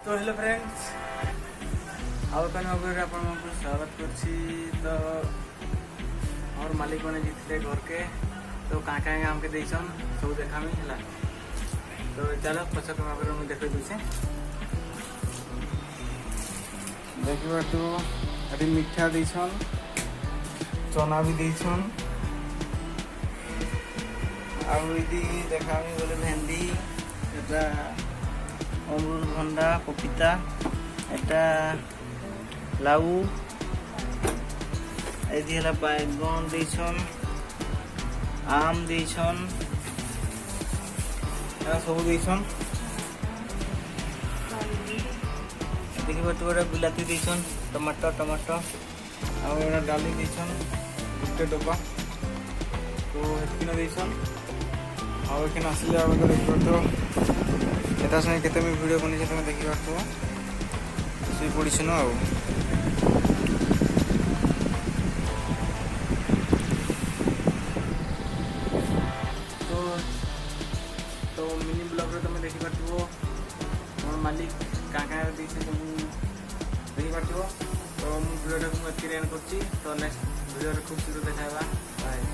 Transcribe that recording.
तो hello friends आउ कन वीडियो आप स्वागत करछि। तो और मालिक मैंने जीतते घर के तो क्या क्या आमके देसन सब देखामी है। तो चलो पछक मुझे देख दूचे देखा तो अभी मिठा देसन चना भी देसन आदि देखामी बोले भेंडी एटा अमृतभंडा पपीता एटा लाउ एदी हला बैगन देसन आम देसन सब देसन देखिए तो बिलाती देसन टमाटर और डाली देसन गोटे डब्बा तो एतकिन देसन और एखिन आसिले देखो तो एटा संगे केते मी वीडियो बनी तुम देखि पारतो सुई पड़िछ न आउ तो मिनी ब्लॉग रे तुम देखि पारतो मोर मालिक काका देछि तुम देखि पारतो। तो मु वीडियो को एतकी एंड करछि। तो नेक्स्ट वीडियो रे खूब सुंदर देखाबा बाय।